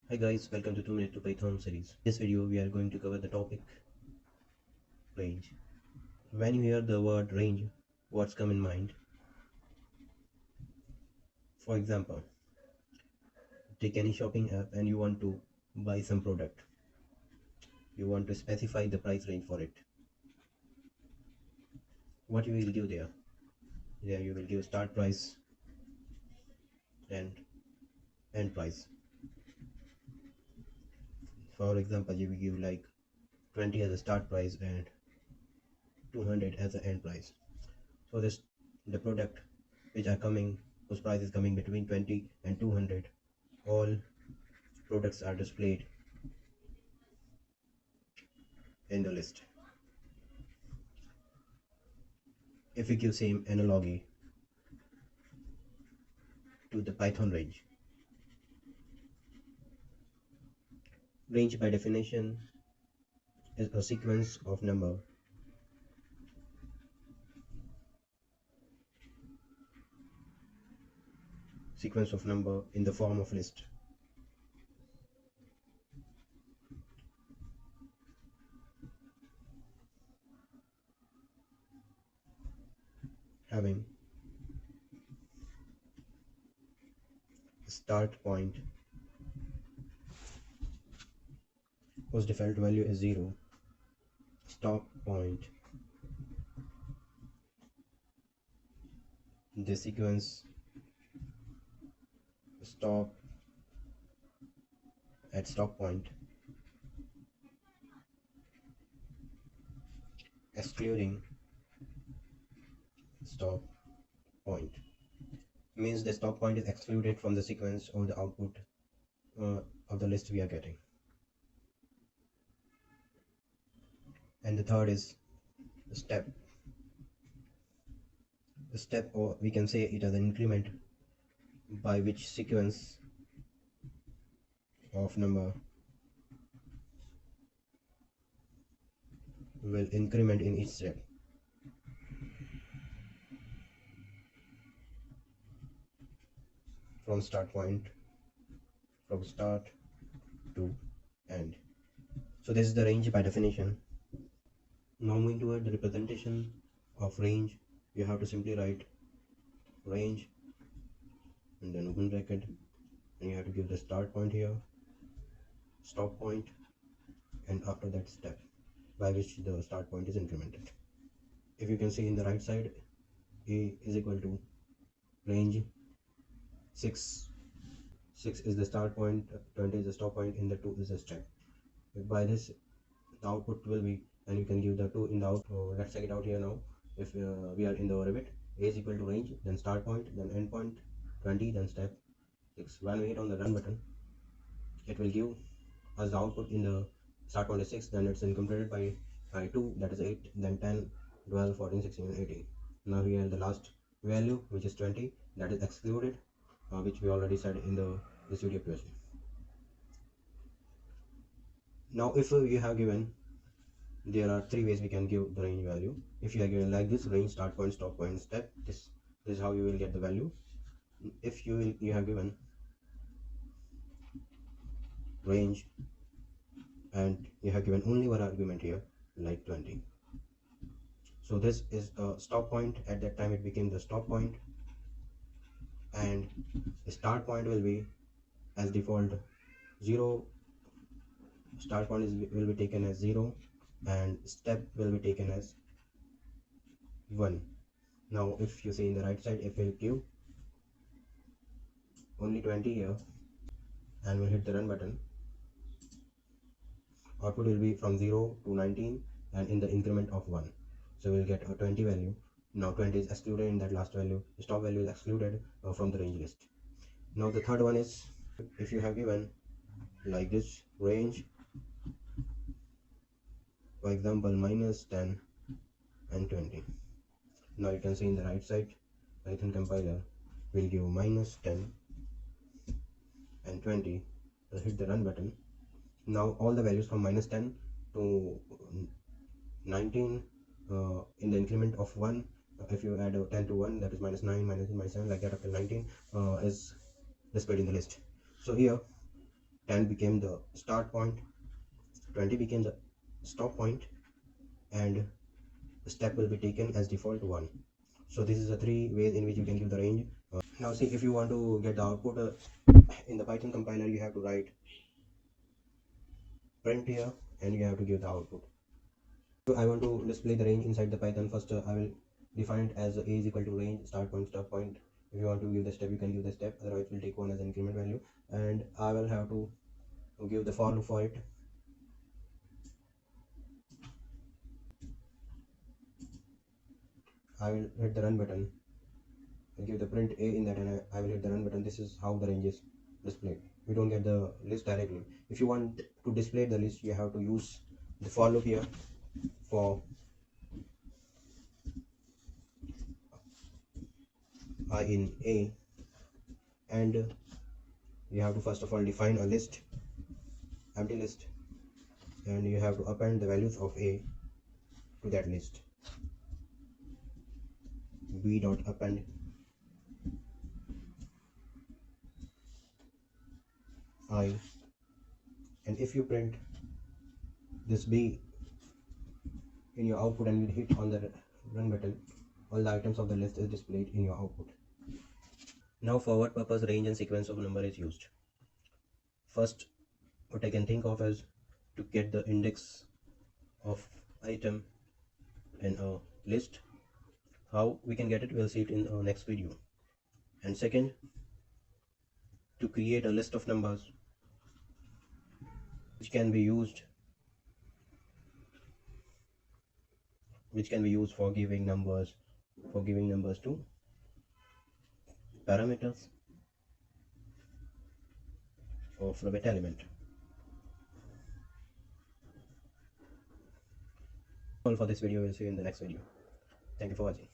Hi guys, welcome to 2 Minute to Python series. In this video we are going to cover the topic range. When you hear the word range, what's come in mind? For example, take any shopping app and you want to buy some product. You want to specify the price range for it. What you will give there? There you will give start price and end price. For example, you will give like 20 as a start price and 200 as an end price. So the product which are coming, whose price is coming between 20 and 200, all products are displayed in the list. If we give same analogy to the Python range by definition is a sequence of number in the form of list. Having start point whose default value is 0, stop point the sequence stop at stop point, excluding stop point means the stop point is excluded from the sequence or the output of the list we are getting. And the third is the step. The step, or we can say it as an increment by which sequence of number will increment in each step. From start to end. So this is the range by definition. Now moving toward the representation of range, you have to simply write range and then open bracket, and you have to give the start point here, stop point, and after that step by which the start point is incremented. If you can see in the right side, A is equal to range 6 is the start point, 20 is the stop point, and the 2 is the step. By this the output will be, and you can give the 2 in the out. So let's check it out here now. If we are in the Revit, A is equal to range, then start point, then end point, 20, then step 6. When we hit on the run button, it will give us the output. In the start point is 6, then it's incremented by 2, that is 8, then 10, 12, 14, 16, and 18. Now here the last value, which is 20, that is excluded, which we already said in this video previously. Now if you have given, there are 3 ways we can give the range value. If you are given like this, range, start point, stop point, step, this is how you will get the value. If you have given range and you have given only one argument here, like 20, so this is a stop point. At that time it became the stop point, and the start point will be as default 0, start point will be taken as 0, and step will be taken as 1. Now if you see in the right side, if we give only 20 here and we'll hit the run button, output will be from 0 to 19 and in the increment of 1. So we'll get a 20 value. Now 20 is excluded in that last value, the stop value is excluded from the range list. Now the third one is, if you have given like this range, for example minus 10 and 20. Now you can see in the right side, Python compiler will give minus 10 and 20. Hit the run button. Now all the values from minus 10 to 19 in the increment of 1, if you add 10 to 1, that is minus 9, minus 7, like that up to 19 is displayed in the list. So here 10 became the start point, 20 became the stop point, and the step will be taken as default 1. So this is the three ways in which you can give the range. Now see, if you want to get the output in the Python compiler, you have to write print here and you have to give the output. So I want to display the range inside the Python. First I will define it as a is equal to range start point stop point. If you want to give the step, you can give the step, otherwise we'll take one as an increment value, and I will have to give the for loop for it. I will hit the run button and give the print a in that, and I will hit the run button. This is how the range is displayed. We don't get the list directly. If you want to display the list, you have to use the for loop here for I in a, and you have to first of all define a list, empty list, and you have to append the values of a to that list. B dot append I, and if you print this B in your output and you hit on the run button, all the items of the list is displayed in your output. Now for what purpose range and sequence of number is used? First, what I can think of is to get the index of item in a list. How we can get it, we'll see it in our next video. And second, to create a list of numbers which can be used for giving numbers to parameters of Revit element. All for this video. We'll see you in the next video. Thank you for watching.